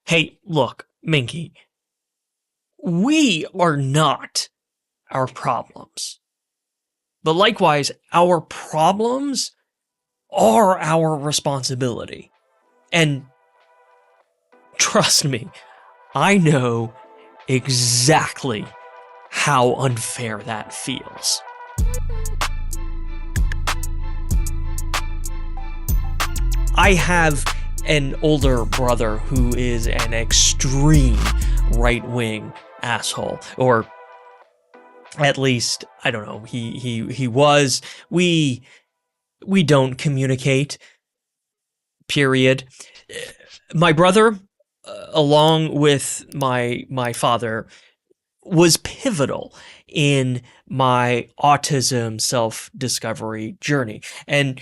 Hey, look, Minky, we are not our problems. But likewise, our problems are our responsibility. And trust me, I know exactly how unfair that feels. I have an older brother who is an extreme right-wing asshole, or at least I don't know. He was. We don't communicate. Period. My brother, along with my father, was pivotal in my autism self-discovery journey. And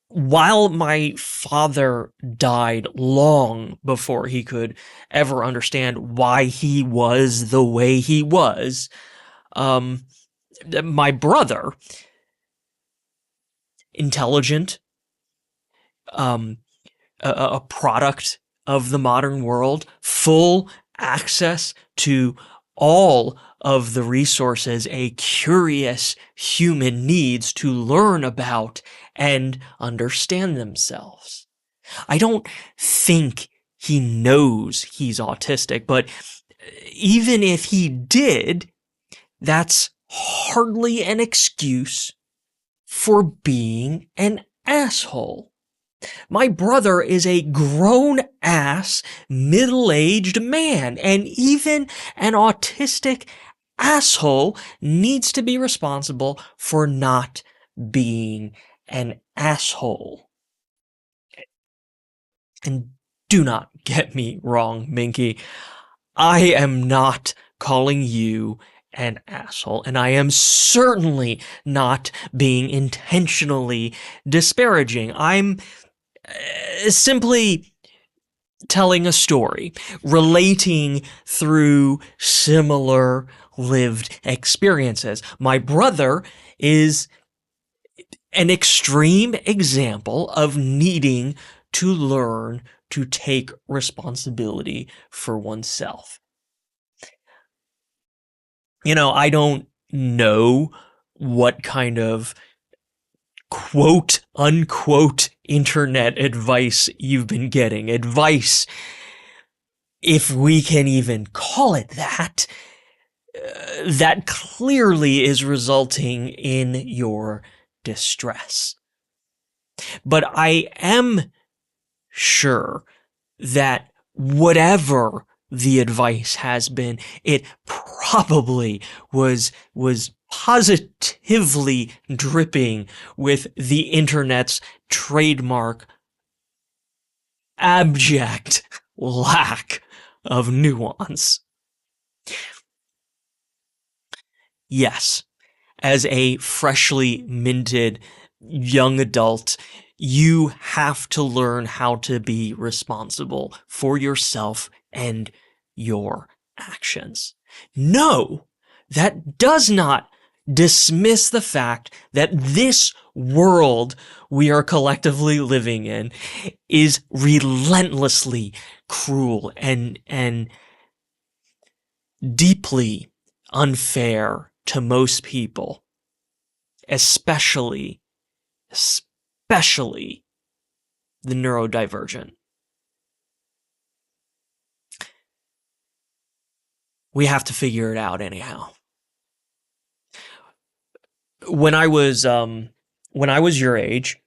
while my father died long before he could ever understand why he was the way he was, um, my brother, intelligent, um, a product of the modern world, full access to all of the resources a curious human needs to learn about and understand themselves. I don't think he knows he's autistic, but even if he did, that's hardly an excuse for being an asshole. My brother is a grown-ass, middle-aged man, and even an autistic asshole needs to be responsible for not being an asshole. And do not get me wrong, Minky. I am not calling you an asshole, and I am certainly not being intentionally disparaging. I'm simply telling a story, relating through similar lived experiences. My brother is an extreme example of needing to learn to take responsibility for oneself. I don't know what kind of quote unquote internet advice you've been getting. Advice, if we can even call it that, that clearly is resulting in your distress. But I am sure that whatever the advice has been, it probably was positively dripping with the internet's trademark abject lack of nuance. Yes, as a freshly minted young adult, you have to learn how to be responsible for yourself and your actions. No, that does not dismiss the fact that this world we are collectively living in is relentlessly cruel and deeply unfair to most people, especially the neurodivergent. We have to figure it out anyhow. When I was your age,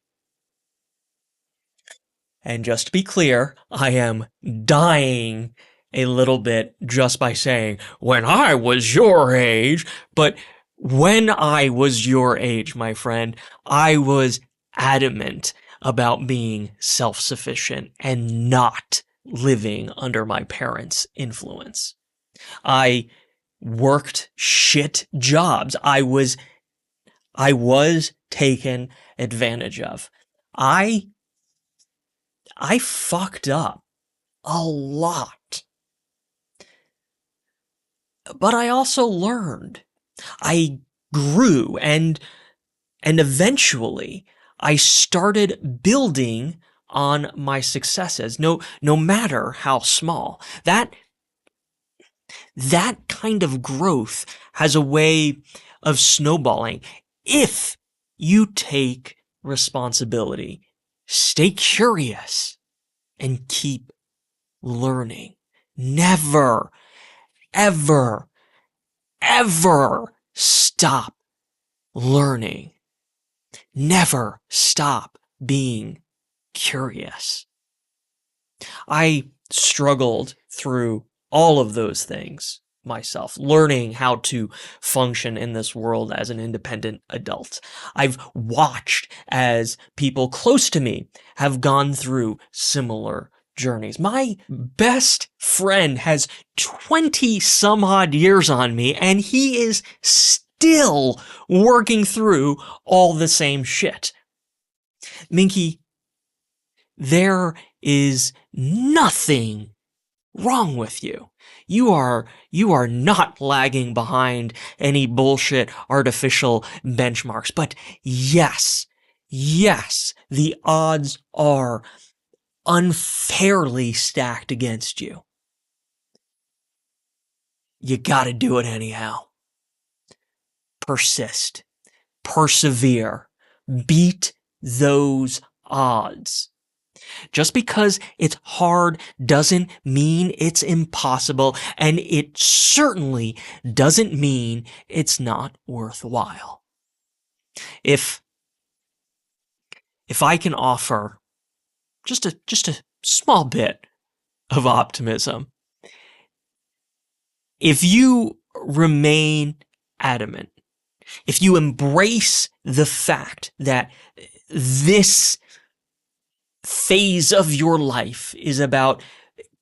and just to be clear, I am dying a little bit just by saying, when I was your age, but when I was your age, my friend, I was adamant about being self-sufficient and not living under my parents' influence. I worked shit jobs. I was taken advantage of. I fucked up a lot. But I also learned. I grew and eventually I started building on my successes, no matter how small. That kind of growth has a way of snowballing if you take responsibility. Stay curious and keep learning. Never, ever, ever stop learning. Never stop being curious. I struggled through all of those things myself, learning how to function in this world as an independent adult. I've watched as people close to me have gone through similar journeys. My best friend has 20 some odd years on me, and he is still working through all the same shit. Minky, there is nothing wrong with you. You are not lagging behind any bullshit artificial benchmarks. But yes, the odds are unfairly stacked against you. You gotta do it anyhow. Persist. Persevere. Beat those odds. Just because it's hard doesn't mean it's impossible, and it certainly doesn't mean it's not worthwhile. If I can offer just a small bit of optimism, if you remain adamant, if you embrace the fact that this phase of your life is about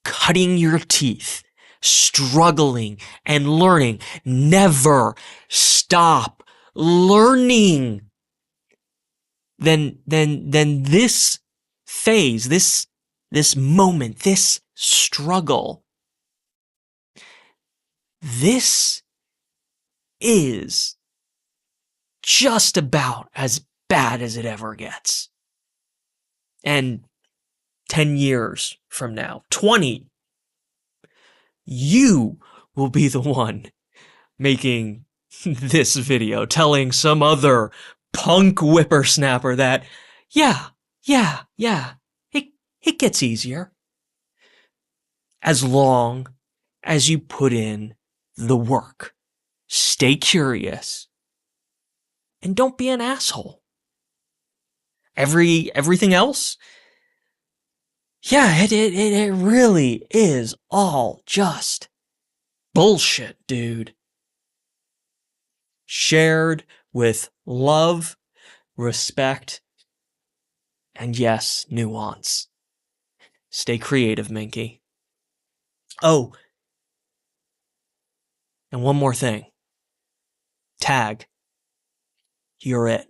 cutting your teeth, struggling, and learning, never stop learning, then this phase, this moment, this struggle, this is just about as bad as it ever gets. And 10 years from now, 20, you will be the one making this video, telling some other punk whippersnapper that, yeah, it gets easier. As long as you put in the work. Stay curious. And don't be an asshole. Everything else? Yeah, it really is all just bullshit, dude. Shared with love, respect, and yes, nuance. Stay creative, Minky. Oh, and one more thing. Tag. You're it.